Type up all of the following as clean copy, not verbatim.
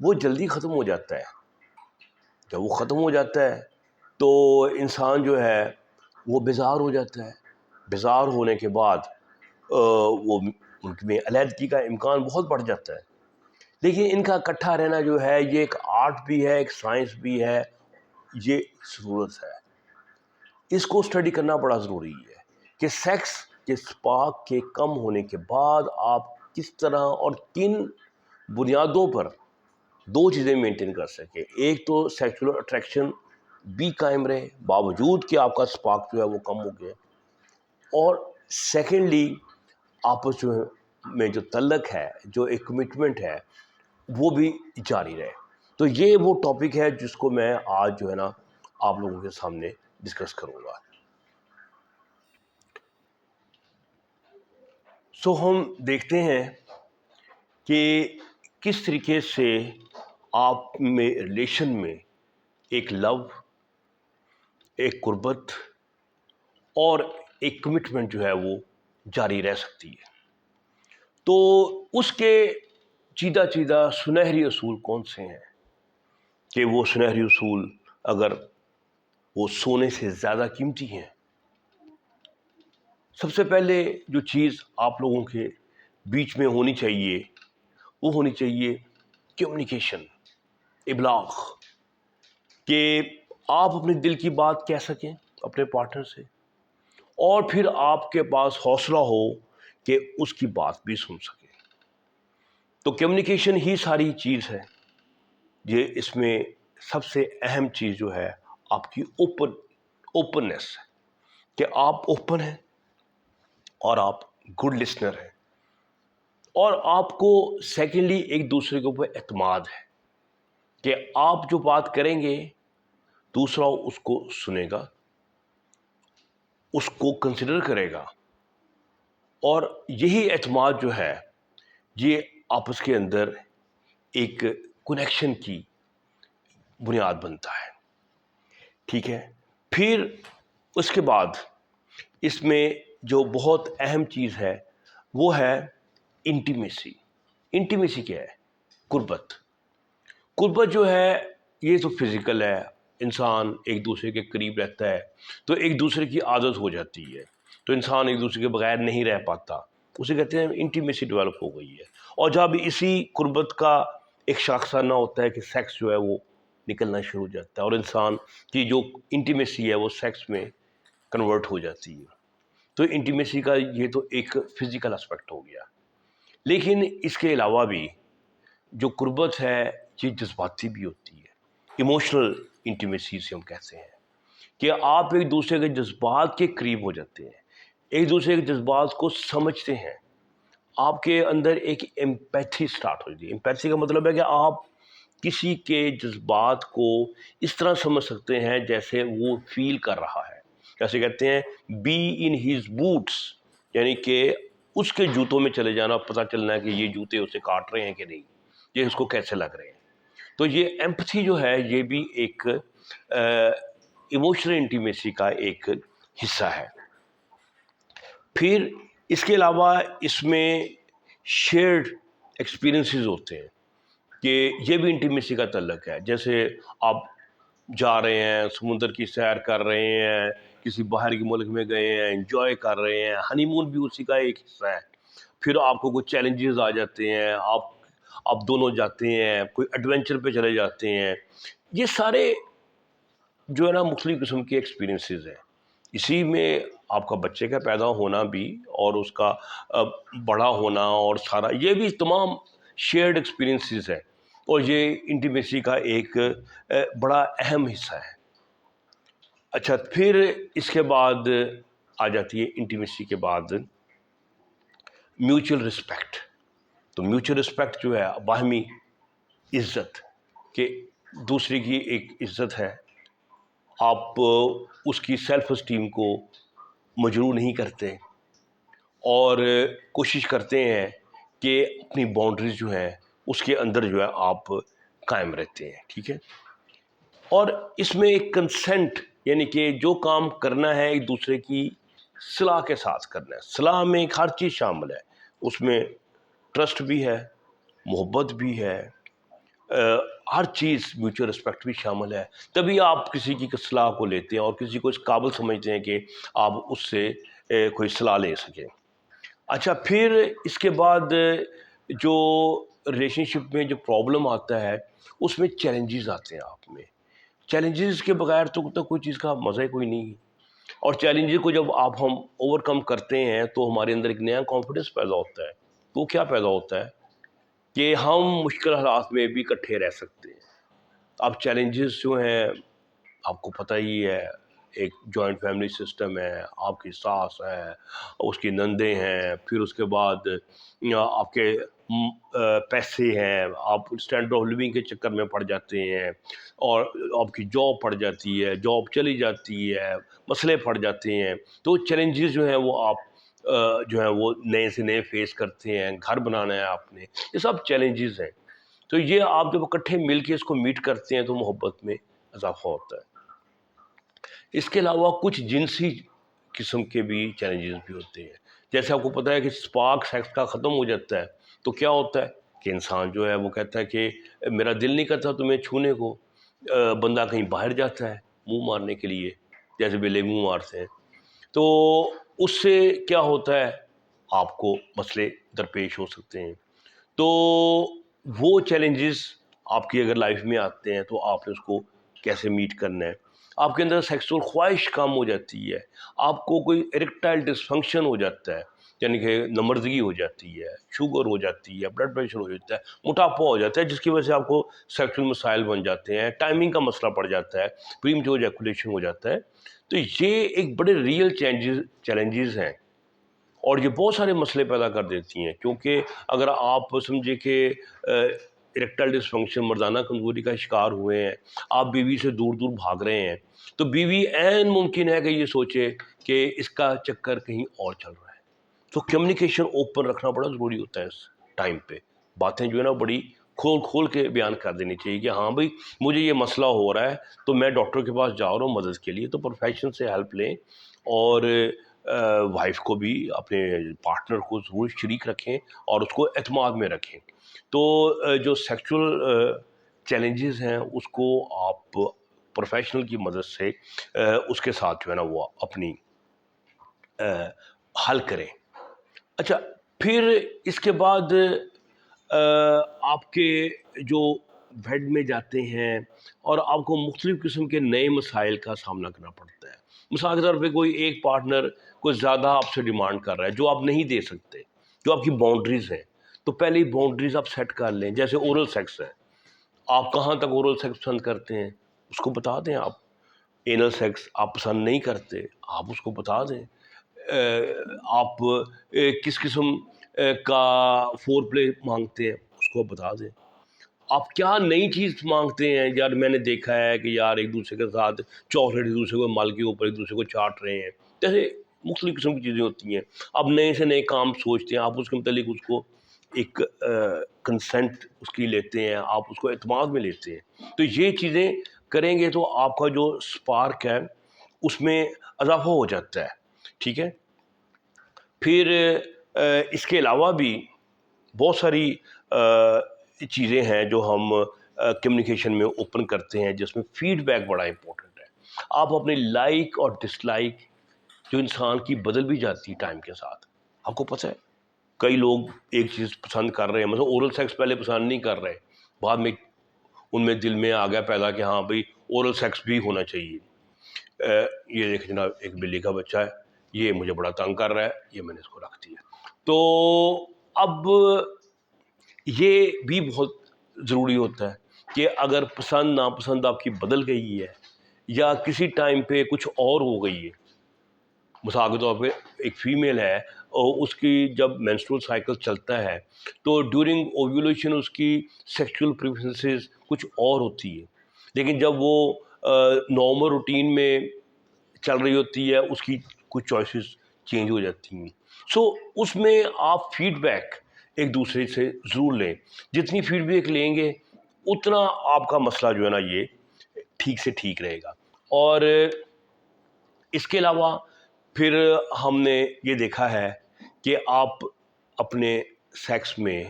وہ جلدی ختم ہو جاتا ہے. جب وہ ختم ہو جاتا ہے تو انسان جو ہے وہ بیزار ہو جاتا ہے. بیزار ہونے کے بعد وہ ان میں علیحدگی کا امکان بہت بڑھ جاتا ہے. لیکن ان کا اکٹھا رہنا جو ہے یہ ایک آرٹ بھی ہے, ایک سائنس بھی ہے, یہ ضرورت ہے. اس کو اسٹڈی کرنا بڑا ضروری ہے کہ سیکس کے سپارک کے کم ہونے کے بعد آپ کس طرح اور کن بنیادوں پر دو چیزیں مینٹین کر سکیں. ایک تو سیکچولر اٹریکشن بھی قائم رہے باوجود کہ آپ کا سپارک جو ہے وہ کم ہو گیا, اور سیکنڈلی آپس میں جو تعلق ہے, جو ایک کمٹمنٹ ہے, وہ بھی جاری رہے. تو یہ وہ ٹاپک ہے جس کو میں آج جو ہے نا آپ لوگوں کے سامنے ڈسکس کروں گا. ہم دیکھتے ہیں کہ کس طریقے سے آپ میں ریلیشن میں ایک لو, ایک قربت اور ایک کمٹمنٹ جو ہے وہ جاری رہ سکتی ہے. تو اس کے چیدہ چیدہ سنہری اصول کون سے ہیں کہ وہ سنہری اصول اگر وہ سونے سے زیادہ قیمتی ہیں. سب سے پہلے جو چیز آپ لوگوں کے بیچ میں ہونی چاہیے وہ ہونی چاہیے کمیونیکیشن, ابلاغ, کہ آپ اپنے دل کی بات کہہ سکیں اپنے پارٹنر سے, اور پھر آپ کے پاس حوصلہ ہو کہ اس کی بات بھی سن سکیں. تو کمیونیکیشن ہی ساری چیز ہے. یہ اس میں سب سے اہم چیز جو ہے آپ کی اوپننیس ہے کہ آپ اوپن ہیں اور آپ گڈ لسنر ہیں, اور آپ کو سیکنڈلی ایک دوسرے کے اوپر اعتماد ہے کہ آپ جو بات کریں گے دوسرا اس کو سنے گا, اس کو کنسیڈر کرے گا, اور یہی اعتماد جو ہے یہ آپس کے اندر ایک کنیکشن کی بنیاد بنتا ہے. ٹھیک ہے. پھر اس کے بعد اس میں جو بہت اہم چیز ہے وہ ہے انٹیمیسی. انٹیمیسی کیا ہے؟ قربت. قربت جو ہے یہ تو فزیکل ہے, انسان ایک دوسرے کے قریب رہتا ہے تو ایک دوسرے کی عادت ہو جاتی ہے, تو انسان ایک دوسرے کے بغیر نہیں رہ پاتا, اسے کہتے ہیں انٹیمیسی ڈیولپ ہو گئی ہے. اور جب اسی قربت کا ایک شاخسانہ نہ ہوتا ہے کہ سیکس جو ہے وہ نکلنا شروع ہو جاتا ہے اور انسان کی جو انٹیمیسی ہے وہ سیکس میں کنورٹ ہو جاتی ہے. تو انٹیمیسی کا یہ تو ایک فزیکل اسپیکٹ ہو گیا. لیکن اس کے علاوہ بھی جو قربت ہے یہ جذباتی بھی ہوتی ہے. ایموشنل انٹیمیسی سے ہم کہتے ہیں کہ آپ ایک دوسرے کے جذبات کے قریب ہو جاتے ہیں, ایک دوسرے کے جذبات کو سمجھتے ہیں, آپ کے اندر ایک ایمپیتھی سٹارٹ ہو جاتی ہے. ایمپیتھی کا مطلب ہے کہ آپ کسی کے جذبات کو اس طرح سمجھ سکتے ہیں جیسے وہ فیل کر رہا ہے. جیسے کہتے ہیں بی ان ہیز بوٹس, یعنی کہ اس کے جوتوں میں چلے جانا, پتہ چلنا ہے کہ یہ جوتے اسے کاٹ رہے ہیں کہ نہیں, یہ اس کو کیسے لگ رہے ہیں. تو یہ ایمپتھی جو ہے یہ بھی ایک ایموشنل انٹیمیسی کا ایک حصہ ہے. پھر اس کے علاوہ اس میں شیئرڈ ایکسپیرئنسز ہوتے ہیں کہ یہ بھی انٹیمیسی کا تعلق ہے. جیسے آپ جا رہے ہیں, سمندر کی سیر کر رہے ہیں, کسی باہر کے ملک میں گئے ہیں, انجوائے کر رہے ہیں, ہنی مون بھی اسی کا ایک حصہ ہے. پھر آپ کو کوئی چیلنجز آ جاتے ہیں, آپ دونوں جاتے ہیں, کوئی ایڈونچر پہ چلے جاتے ہیں. یہ سارے جو ہے نا مختلف قسم کے ایکسپیرینسز ہیں. اسی میں آپ کا بچے کا پیدا ہونا بھی اور اس کا بڑا ہونا اور سارا یہ بھی تمام شیئرڈ ایکسپیرینسز ہیں, اور یہ انٹیمیسی کا ایک بڑا اہم حصہ ہے. اچھا, پھر اس کے بعد آ جاتی ہے انٹیمیسی کے بعد میوچل رسپیکٹ. تو میوچل رسپیکٹ جو ہے باہمی عزت, کہ دوسرے کی ایک عزت ہے, آپ اس کی سیلف اسٹیم کو مجروح نہیں کرتے اور کوشش کرتے ہیں کہ اپنی باؤنڈریز جو ہیں اس کے اندر جو ہے آپ قائم رہتے ہیں. ٹھیک ہے. اور اس میں ایک کنسنٹ, یعنی کہ جو کام کرنا ہے ایک دوسرے کی صلاح کے ساتھ کرنا ہے. صلاح میں ایک ہر چیز شامل ہے, اس میں ٹرسٹ بھی ہے, محبت بھی ہے, ہر چیز میوچل رسپیکٹ بھی شامل ہے، تبھی آپ کسی کی صلاح کو لیتے ہیں اور کسی کو اس قابل سمجھتے ہیں کہ آپ اس سے کوئی صلاح لے سکیں۔ اچھا، پھر اس کے بعد جو ریلیشن شپ میں جو پرابلم آتا ہے اس میں چیلنجز آتے ہیں آپ میں۔ چیلنجز کے بغیر تو کوئی چیز کا مزہ ہی کوئی نہیں ہے، اور چیلنجز کو جب ہم اوور کم کرتے ہیں تو ہمارے اندر ایک نیا کانفیڈنس پیدا ہوتا ہے۔ وہ کیا پیدا ہوتا ہے کہ ہم مشکل حالات میں بھی اکٹھے رہ سکتے ہیں۔ اب چیلنجز جو ہیں آپ کو پتہ ہی ہے، ایک جوائنٹ فیملی سسٹم ہے، آپ کی ساس ہے، اس کی نندیں ہیں، پھر اس کے بعد آپ کے پیسے ہیں، آپ اسٹینڈرڈ آف لیونگ کے چکر میں پڑ جاتے ہیں، اور آپ کی جاب پڑ جاتی ہے، جاب چلی جاتی ہے، مسئلے پڑ جاتے ہیں، تو چیلنجز جو ہیں وہ آپ جو ہیں وہ نئے سے نئے فیس کرتے ہیں۔ گھر بنانا ہے آپ نے، یہ سب چیلنجز ہیں۔ تو یہ آپ جب اکٹھے مل کے اس کو میٹ کرتے ہیں تو محبت میں اضافہ ہوتا ہے۔ اس کے علاوہ کچھ جنسی قسم کے بھی چیلنجز بھی ہوتے ہیں، جیسے آپ کو پتہ ہے کہ اسپارک سیکس کا ختم ہو جاتا ہے تو کیا ہوتا ہے کہ انسان جو ہے وہ کہتا ہے کہ میرا دل نہیں کرتا تمہیں چھونے کو، بندہ کہیں باہر جاتا ہے منہ مارنے کے لیے، جیسے بلے منہ مارتے ہیں، تو اس سے کیا ہوتا ہے آپ کو مسئلے درپیش ہو سکتے ہیں۔ تو وہ چیلنجز آپ کی اگر لائف میں آتے ہیں تو آپ نے اس کو کیسے میٹ کرنا ہے۔ آپ کے اندر سیکسول خواہش کم ہو جاتی ہے، آپ کو کوئی اریکٹائل ڈسفنکشن ہو جاتا ہے، یعنی کہ نمردگی ہو جاتی ہے، شوگر ہو جاتی ہے، بلڈ پریشر ہو جاتا ہے، موٹاپا ہو جاتا ہے، جس کی وجہ سے آپ کو سیکسول مسائل بن جاتے ہیں، ٹائمنگ کا مسئلہ پڑ جاتا ہے، پریمیچور ایجیکولیشن ہو جاتا ہے۔ تو یہ ایک بڑے ریئل چیلنجز ہیں، اور یہ بہت سارے مسئلے پیدا کر دیتی ہیں، کیونکہ اگر آپ سمجھے کہ اریکٹائل ڈسفنکشن، مردانہ کمزوری کا شکار ہوئے ہیں، آپ بیوی سے دور دور بھاگ رہے ہیں، تو بیوی عین ممکن ہے کہ یہ سوچے کہ اس کا چکر کہیں اور چل رہا ہے۔ تو کمیونیکیشن اوپن رکھنا بڑا ضروری ہوتا ہے اس ٹائم پہ، باتیں جو ہے نا بڑی کھول کے بیان کر دینی چاہیے کہ ہاں بھائی مجھے یہ مسئلہ ہو رہا ہے تو میں ڈاکٹر کے پاس جا رہا ہوں مدد کے لیے، تو پروفیشن سے ہیلپ لیں، اور وائف کو بھی، اپنے پارٹنر کو ضرور شریک رکھیں اور اس کو اعتماد میں رکھیں۔ تو جو سیکچول چیلنجز ہیں اس کو آپ پروفیشنل کی مدد سے اس کے ساتھ جو ہے نا وہ اپنی حل کریں۔ اچھا، پھر اس کے بعد آپ کے جو بیڈ میں جاتے ہیں اور آپ کو مختلف قسم کے نئے مسائل کا سامنا کرنا پڑتا ہے۔ مثال کے طور پہ کوئی ایک پارٹنر کوئی زیادہ آپ سے ڈیمانڈ کر رہا ہے جو آپ نہیں دے سکتے، جو آپ کی باؤنڈریز ہیں، تو پہلے ہی باؤنڈریز آپ سیٹ کر لیں۔ جیسے اورل سیکس ہے، آپ کہاں تک اورل سیکس پسند کرتے ہیں اس کو بتا دیں۔ آپ اینل سیکس آپ پسند نہیں کرتے، آپ اس کو بتا دیں۔ آپ کس قسم کا فور پلے مانگتے ہیں اس کو بتا دیں۔ آپ کیا نئی چیز مانگتے ہیں، یار میں نے دیکھا ہے کہ یار ایک دوسرے کے ساتھ چاکلیٹ ایک دوسرے کو مل کے اوپر ایک دوسرے کو چاٹ رہے ہیں، جیسے مختلف قسم کی چیزیں ہوتی ہیں۔ آپ نئے سے نئے کام سوچتے ہیں، آپ اس کے متعلق اس کو ایک کنسنٹ اس کی لیتے ہیں، آپ اس کو اعتماد میں لیتے ہیں۔ تو یہ چیزیں کریں گے تو آپ کا جو سپارک ہے اس میں اضافہ ہو جاتا ہے، ٹھیک ہے۔ پھر اس کے علاوہ بھی بہت ساری چیزیں ہیں جو ہم کمیونیکیشن میں اوپن کرتے ہیں، جس میں فیڈ بیک بڑا امپورٹنٹ ہے۔ آپ اپنی لائک اور ڈس لائک جو انسان کی بدل بھی جاتی ہے ٹائم کے ساتھ، آپ کو پتہ ہے کئی لوگ ایک چیز پسند کر رہے ہیں، مثلا اورل سیکس پہلے پسند نہیں کر رہے، بعد میں ان میں دل میں آ گیا پیدا کہ ہاں بھائی اورل سیکس بھی ہونا چاہیے۔ یہ دیکھ جناب ایک بلی کا بچہ ہے، یہ مجھے بڑا تنگ کر رہا ہے، یہ میں نے اس کو رکھ دیا۔ تو اب یہ بھی بہت ضروری ہوتا ہے کہ اگر پسند ناپسند آپ کی بدل گئی ہے یا کسی ٹائم پہ کچھ اور ہو گئی ہے، مثال کے طور پہ ایک فیمیل ہے اور اس کی جب مینسٹرول سائیکل چلتا ہے تو ڈیورنگ اوویولیشن اس کی سیکشول پریفرنسز کچھ اور ہوتی ہے، لیکن جب وہ نارمل روٹین میں چل رہی ہوتی ہے اس کی کچھ چوائسیز چینج ہو جاتی ہیں۔ سو اس میں آپ فیڈ بیک ایک دوسرے سے ضرور لیں، جتنی فیڈ بیک لیں گے اتنا آپ کا مسئلہ جو ہے نا یہ ٹھیک سے ٹھیک رہے گا۔ اور اس کے علاوہ پھر ہم نے یہ دیکھا ہے کہ آپ اپنے سیکس میں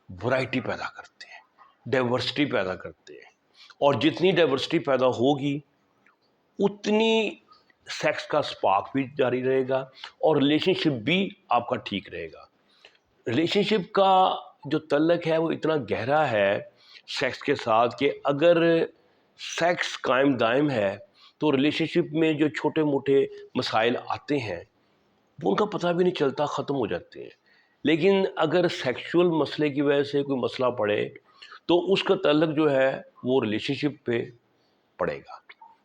ورائٹی پیدا کرتے ہیں، ڈائیورسٹی پیدا کرتے ہیں، اور جتنی ڈائیورسٹی پیدا ہوگی اتنی سیکس کا سپارک بھی جاری رہے گا اور ریلیشن شپ بھی آپ کا ٹھیک رہے گا۔ ریلیشن شپ کا جو تعلق ہے وہ اتنا گہرا ہے سیکس کے ساتھ کہ اگر سیکس قائم دائم ہے تو ریلیشن شپ میں جو چھوٹے موٹے مسائل آتے ہیں وہ ان کا پتہ بھی نہیں چلتا، ختم ہو جاتے ہیں۔ لیکن اگر سیکشول مسئلے کی وجہ سے کوئی مسئلہ پڑے تو اس کا تعلق جو ہے وہ ریلیشن شپ پہ پڑے گا،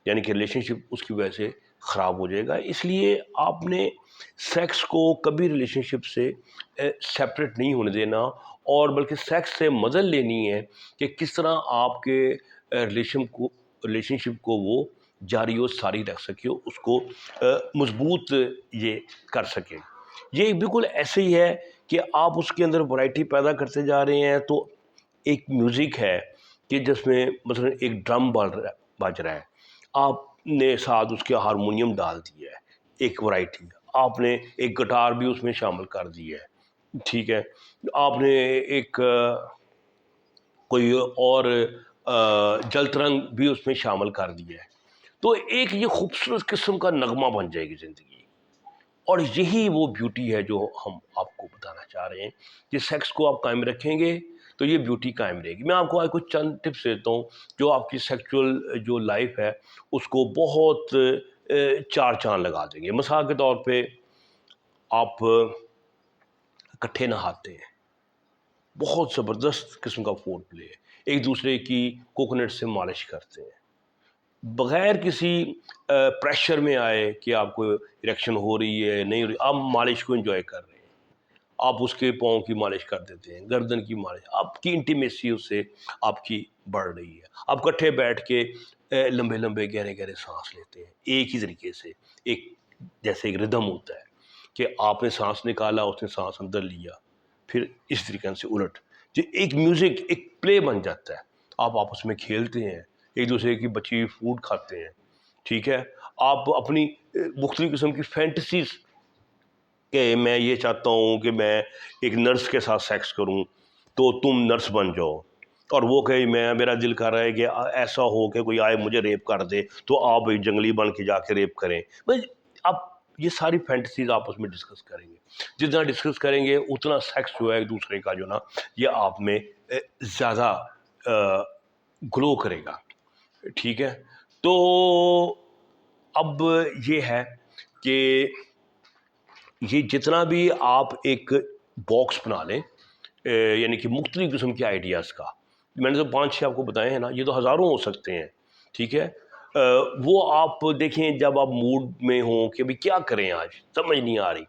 یعنی کہ ریلیشن شپ اس کی وجہ سے خراب ہو جائے گا۔ اس لیے آپ نے سیکس کو کبھی ریلیشن شپ سے سیپریٹ نہیں ہونے دینا، اور بلکہ سیکس سے مدد لینی ہے کہ کس طرح آپ کے ریلیشن شپ کو وہ جاری و ساری رکھ سکے، اس کو مضبوط یہ کر سکے۔ یہ بالکل ایسے ہی ہے کہ آپ اس کے اندر ورائٹی پیدا کرتے جا رہے ہیں۔ تو ایک میوزک ہے کہ جس میں مثلا ایک ڈرم بج رہا ہے، آپ نے ساتھ اس کے ہارمونیم ڈال دیا ہے، ایک ورائٹی، آپ نے ایک گٹار بھی اس میں شامل کر دیا ہے، ٹھیک ہے، آپ نے ایک کوئی اور جل ترنگ بھی اس میں شامل کر دیا ہے، تو ایک یہ خوبصورت قسم کا نغمہ بن جائے گی زندگی۔ اور یہی وہ بیوٹی ہے جو ہم آپ کو بتانا چاہ رہے ہیں کہ سیکس کو آپ قائم رکھیں گے تو یہ بیوٹی قائم رہے گی۔ میں آپ کو آج کچھ چند ٹپس دیتا ہوں جو آپ کی سیکچول جو لائف ہے اس کو بہت چار چاند لگا دیں گے۔ مثال کے طور پہ آپ اکٹھے نہاتے ہیں، بہت زبردست قسم کا فور پلے ہے، ایک دوسرے کی کوکونٹ سے مالش کرتے ہیں بغیر کسی پریشر میں آئے کہ آپ کو اریکشن ہو رہی ہے نہیں ہو رہی، آپ مالش کو انجوائے کر رہے ہیں، آپ اس کے پاؤں کی مالش کر دیتے ہیں، گردن کی مالش، آپ کی انٹیمیسی اس سے آپ کی بڑھ رہی ہے، آپ اکٹھے بیٹھ کے لمبے لمبے گہرے گہرے سانس لیتے ہیں ایک ہی طریقے سے، ایک جیسے ایک ردم ہوتا ہے کہ آپ نے سانس نکالا، اس نے سانس اندر لیا، پھر اس طریقے سے الٹ، جو ایک میوزک ایک پلے بن جاتا ہے، آپ آپس میں کھیلتے ہیں، ایک دوسرے کی بچی ہوئی فوڈ کھاتے ہیں، ٹھیک ہے، آپ اپنی مختلف قسم کی فینٹسیز کہ میں یہ چاہتا ہوں کہ میں ایک نرس کے ساتھ سیکس کروں تو تم نرس بن جاؤ، اور وہ کہ میرا دل کر رہا ہے کہ ایسا ہو کہ کوئی آئے مجھے ریپ کر دے تو آپ ایک جنگلی بن کے جا کے ریپ کریں۔ آپ یہ ساری فینٹسیز آپس میں ڈسکس کریں گے، جتنا ڈسکس کریں گے اتنا سیکس جو ہے ایک دوسرے کا جو نا یہ آپ میں زیادہ گلو کرے گا، ٹھیک ہے۔ تو اب یہ ہے کہ یہ جتنا بھی آپ ایک باکس بنا لیں، یعنی کہ مختلف قسم کے آئیڈیاز کا، میں نے تو 5-6 آپ کو بتائے ہیں نا، یہ تو ہزاروں ہو سکتے ہیں، ٹھیک ہے، وہ آپ دیکھیں جب آپ موڈ میں ہوں کہ بھئی کیا کریں آج سمجھ نہیں آ رہی،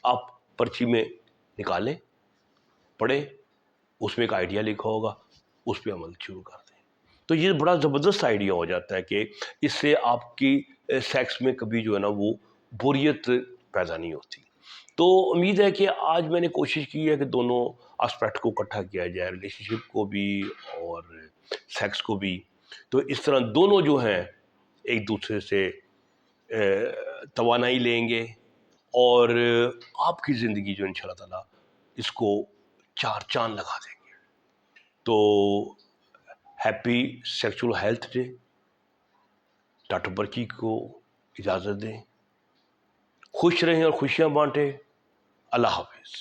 آپ پرچی میں نکالیں، پڑھیں، اس میں ایک آئیڈیا لکھا ہوگا، اس پہ عمل شروع کر دیں، تو یہ بڑا زبردست آئیڈیا ہو جاتا ہے کہ اس سے آپ کی سیکس میں کبھی جو ہے نا وہ بوریت پیدا نہیں ہوتی۔ تو امید ہے کہ آج میں نے کوشش کی ہے کہ دونوں اسپیکٹ کو اکٹھا کیا جائے، ریلیشن شپ کو بھی اور سیکس کو بھی، تو اس طرح دونوں جو ہیں ایک دوسرے سے توانائی لیں گے، اور آپ کی زندگی جو انشاءاللہ تعالیٰ اس کو چار چاند لگا دیں گے۔ تو happy sexual health day, doctor Burki کو اجازت دیں، خوش رہیں اور خوشیاں بانٹیں، اللہ حافظ۔